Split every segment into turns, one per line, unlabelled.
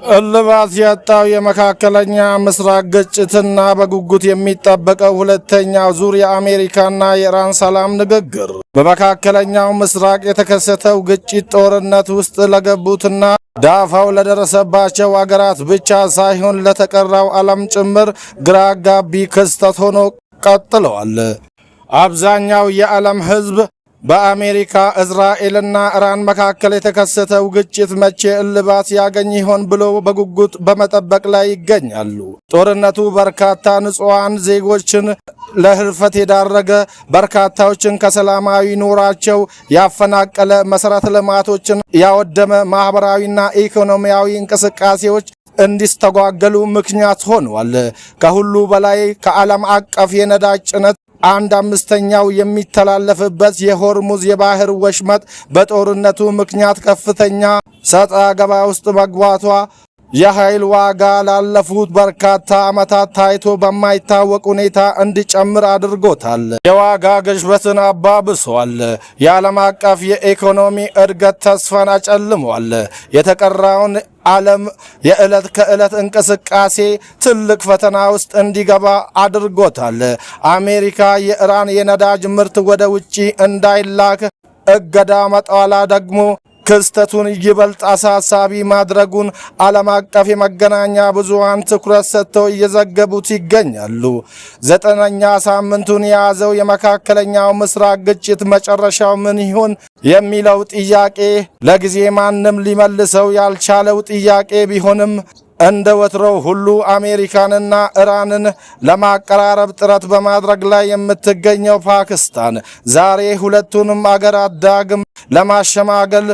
እልባት ያጣው የመካከለኛ ምስራቅ ግጭትና በጉጉት የሚጠበቀው ሁለተኛው ዙር የአሜሪካና የኢራን ሰላም ንግግር። በመካከለኛው ምስራቅ የተከሰተው ግጭት ጦርነት ውስጥ ለገቡትና ዳፋው ለደረሰባቸው አገራት ብቻ ሳይሆን ለተቀረው ዓለም ጭምር ግራ አጋቢ ክስተት ሆኖ ቀጥሏል። አብዛኛው የዓለም ሕዝብ በአሜሪካ እስራኤልና ኢራን መካከል የተከሰተው ግጭት መቼ እልባት ያገኝ ይሆን ብሎ በጉጉት በመጠበቅ ላይ ይገኛሉ። ጦርነቱ በርካታ ንጹሃን ዜጎችን ለህልፈት የዳረገ፣ በርካታዎችን ከሰላማዊ ኑሯቸው ያፈናቀለ፣ መሰረተ ልማቶችን ያወደመ፣ ማህበራዊና ኢኮኖሚያዊ እንቅስቃሴዎች እንዲስተጓገሉ ምክንያት ሆኗል። ከሁሉ በላይ ከዓለም አቀፍ የነዳጅ ጭነት 1/5ኛው የሚተላለፍበት የሆርሙዝ የባህር ወሽመጥ በጦርነቱ ምክንያት ከፍተኛ ሰጣ ገባ ውስጥ መግባቷ የኃይል ዋጋ ላለፉት በርካታ ዓመታት ታይቶ በማይታወቅ ሁኔታ እንዲጨምር አድርጎታል። የዋጋ ግሽበትን አባብሷል። የዓለም አቀፍ የኢኮኖሚ እድገት ተስፋን አጨልሟል። የተቀረውን ዓለም የዕለት ከዕለት እንቅስቃሴ ትልቅ ፈተና ውስጥ እንዲገባ አድርጎታል። አሜሪካ የኢራን የነዳጅ ምርት ወደ ውጪ እንዳይላክ እገዳ መጣሏ ደግሞ ክስተቱን ይበልጥ አሳሳቢ ማድረጉን ዓለም አቀፍ የመገናኛ ብዙሃን ትኩረት ሰጥተው እየዘገቡት ይገኛሉ። 9ኛ ሳምንቱን የያዘው የመካከለኛው ምስራቅ ግጭት መጨረሻው ምን ይሆን የሚለው ጥያቄ ለጊዜ ማንም ሊመልሰው ያልቻለው ጥያቄ ቢሆንም እንደ ወትሮው ሁሉ አሜሪካንና ኢራንን ለማቀራረብ ጥረት በማድረግ ላይ የምትገኘው ፓኪስታን ዛሬ ሁለቱንም አገራት ዳግም ለማሸማገል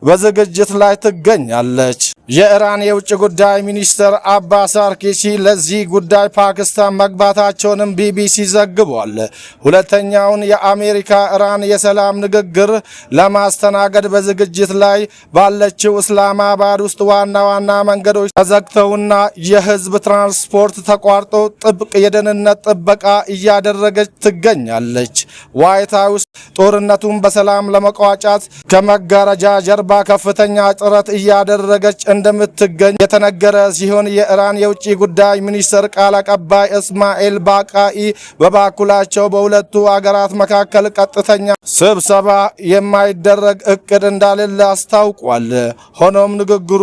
በዝግጅት ላይ ትገኛለች። የኢራን የውጭ ጉዳይ ሚኒስትር አባስ አርኪቺ ለዚህ ጉዳይ ፓኪስታን መግባታቸውንም ቢቢሲ ዘግቧል። ሁለተኛውን የአሜሪካ ኢራን የሰላም ንግግር ለማስተናገድ በዝግጅት ላይ ባለችው እስላማባድ ውስጥ ዋና ዋና መንገዶች ተዘግተውና የህዝብ ትራንስፖርት ተቋርጦ ጥብቅ የደህንነት ጥበቃ እያደረገች ትገኛለች። ዋይት ሃውስ ጦርነቱን በሰላም ለመቋጫት ከመጋረጃ ጀርባ ከፍተኛ ጥረት እያደረገች እንደምትገኝ የተነገረ ሲሆን የኢራን የውጭ ጉዳይ ሚኒስትር ቃል አቀባይ እስማኤል ባቃኢ በበኩላቸው በሁለቱ አገራት መካከል ቀጥተኛ ስብሰባ የማይደረግ እቅድ እንዳለ አስታውቋል። ሆኖም ንግግሩ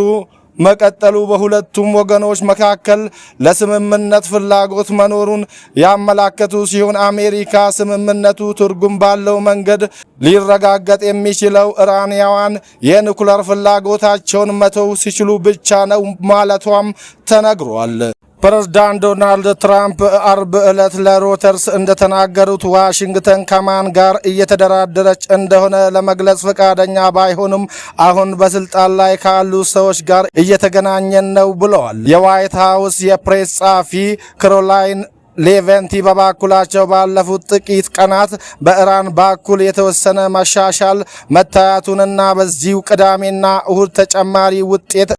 መቀጠሉ በሁለቱም ወገኖች መካከል ለስምምነት ፍላጎት መኖሩን ያመላከቱ ሲሆን አሜሪካ ስምምነቱ ትርጉም ባለው መንገድ ሊረጋገጥ የሚችለው ኢራናውያን የኒኩለር ፍላጎታቸውን መተው ሲችሉ ብቻ ነው ማለቷም ተነግሯል። ፕሬዝዳንት ዶናልድ ትራምፕ አርብ ዕለት ለሮይተርስ እንደተናገሩት ዋሽንግተን ከማን ጋር እየተደራደረች እንደሆነ ለመግለጽ ፈቃደኛ ባይሆኑም አሁን በስልጣን ላይ ካሉ ሰዎች ጋር እየተገናኘን ነው ብለዋል። የዋይት ሃውስ የፕሬስ ጸሐፊ ካሮላይን ሌቨንቲ በበኩላቸው ባለፉት ጥቂት ቀናት በኢራን በኩል የተወሰነ መሻሻል መታየቱንና በዚሁ ቅዳሜና እሁድ ተጨማሪ ውጤት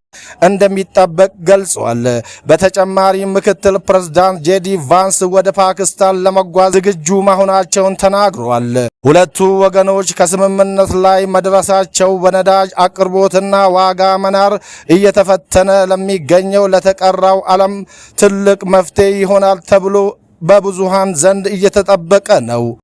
እንደሚጠበቅ ገልጿል። በተጨማሪም ምክትል ፕሬዝዳንት ጄዲ ቫንስ ወደ ፓኪስታን ለመጓዝ ዝግጁ መሆናቸውን ተናግረዋል። ሁለቱ ወገኖች ከስምምነት ላይ መድረሳቸው በነዳጅ አቅርቦትና ዋጋ መናር እየተፈተነ ለሚገኘው ለተቀረው ዓለም ትልቅ መፍትሄ ይሆናል ተብሎ በብዙሃን ዘንድ እየተጠበቀ ነው።